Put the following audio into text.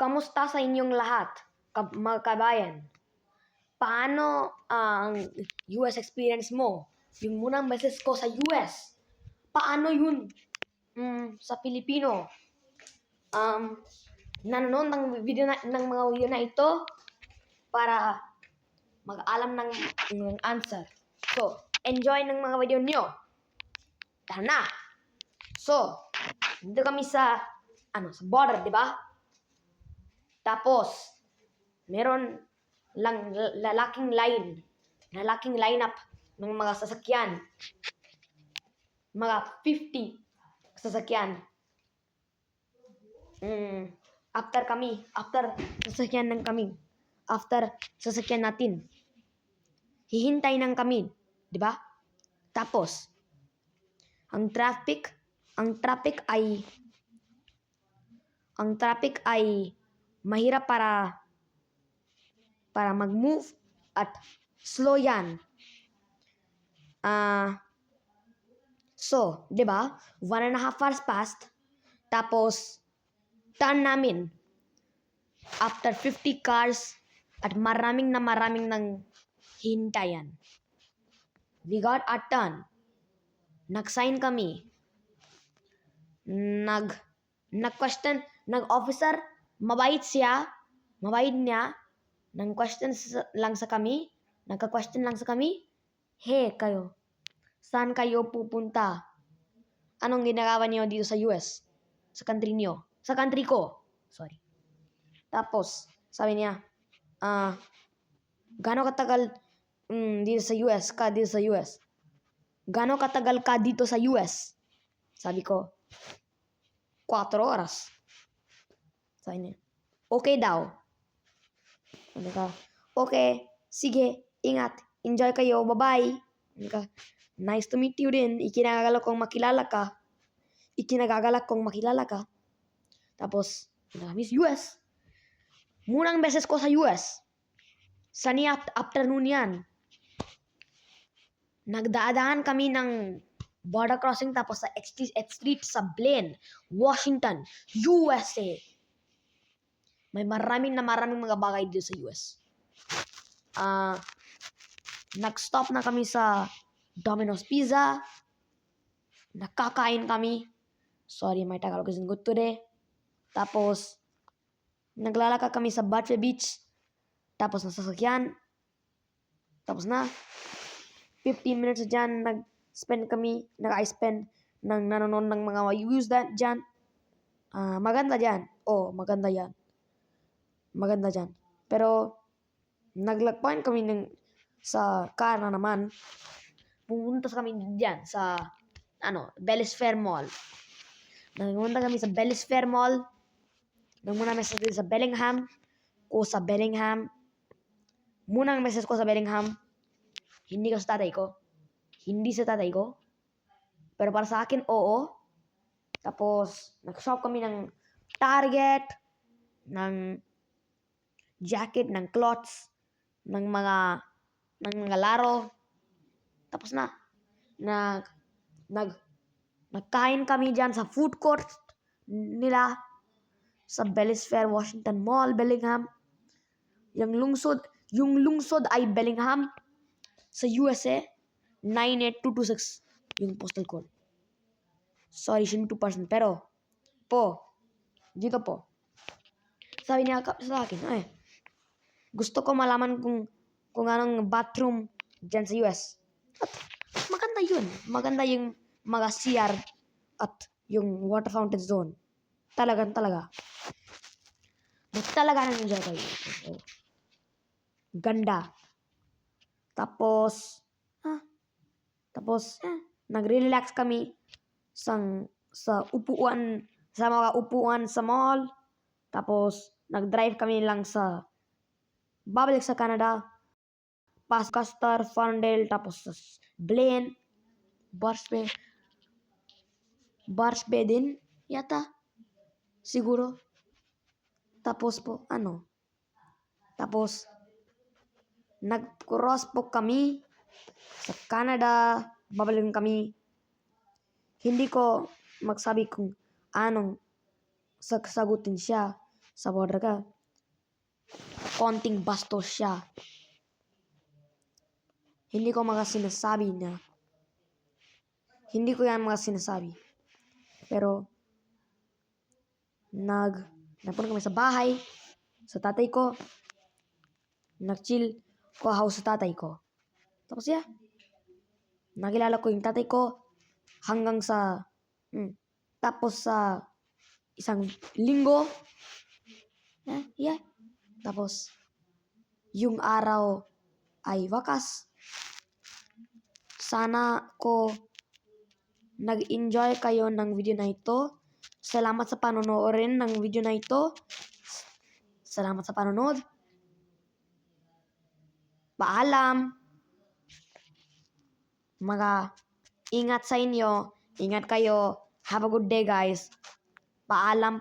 Kamusta sa inyong lahat, mga kabayan? Paano ang US experience mo? Yung munang beses ko sa US, paano yun sa Pilipino? Nanonood ng mga video na ito para mag-alam ng answer. So, enjoy ng mga video niyo. Tara na! So, dito kami sa border, di ba? Tapos, meron lang lalaking lineup ng mga sasakyan. Mga 50 sasakyan. After sasakyan natin, hihintay ng kami, di ba? Tapos, ang traffic ay mahirap para mag-move at slow yan. So, di ba? 1.5 hours passed. Tapos, turn namin. After 50 cars at maraming ng hintayan. We got our turn. Nag-sign kami. Nag-question, nag-officer, mabait niya. Nag-question lang sa kami. Nagka-question lang sa kami. Hey, kayo. Saan kayo pupunta? Anong ginagawa niyo dito sa US? Sa country niyo? Sa country ko. Sorry. Tapos, sabi niya, gaano katagal dito sa US? Gaano katagal ka dito sa US? Sabi ko, 4 oras. Sabi niya, okay daw. Sabi ka, okay, sige, ingat, enjoy kayo, bye-bye. Sabi ka, nice to meet you din. Ikinagagalak kong makilala ka. Tapos, Miss US. Munang beses ko sa US. Sunny afternoon yan. Nagdaadaan kami ng border crossing tapos sa street sa Blaine, Washington, USA. May maraming mga bagay dito sa US. Nag-stop na kami sa Domino's Pizza. Nakakain kami. Sorry, my Tagalog isn't good today. Tapos, naglalakad kami sa Butcher Beach. Tapos, nasasakyan. Tapos na. 15 minutes dyan, nag-spend ng nanonood ng mga views dyan. Maganda dyan. Maganda yan. Maganda dyan. Pero, naglagpan kami sa car na naman. Pumunta kami dyan sa Bellis Fair Mall. Nagpunta kami sa Bellis Fair Mall. Nagmuna message sa Bellingham. Munang message ko sa Bellingham. Hindi sa tatay ko. Pero para sa akin, oo. Tapos, nag-shop kami ng Target, ng jacket, ng clothes, ng mga laro. Tapos nagkain kami dyan sa food court nila sa Bellis Fair, Washington Mall, Bellingham. Yung lungsod ay Bellingham sa USA, 98226 yung postal code. Sorry, 2%. Pero, dito po. Sabi niya sa akin, gusto ko malaman kung anong bathroom dyan sa US. At maganda yun. Maganda yung mga CR at yung water fountain zone. Talaga. Talaga nang-enjoy kayo. Ganda. Tapos, nagre-relax kami sa upuan, sa mga upuan sa mall. Tapos, nag-drive kami lang babalik sa Canada. Pascaster, Ferndale, tapos sa Blaine, Barsby din, yata. Siguro. Tapos nag-cross po kami sa Canada, babalik kami. Hindi ko magsabi kung anong sasagutin siya. sa border ka, konting bastos siya. Hindi ko mga sinasabi na. Hindi ko yan mga sinasabi. Pero, napunta kami sa bahay, sa tatay ko. Nag-chill ko house sa tatay ko. Tapos nakilala ko yung tatay ko hanggang sa, tapos sa isang linggo. Tapos, yung araw ay wakas. Sana ko nag-enjoy kayo ng video na ito. Salamat sa panonood rin ng video na ito. Salamat sa panonood. Paalam. Ingat sa inyo. Ingat kayo. Have a good day, guys. Paalam.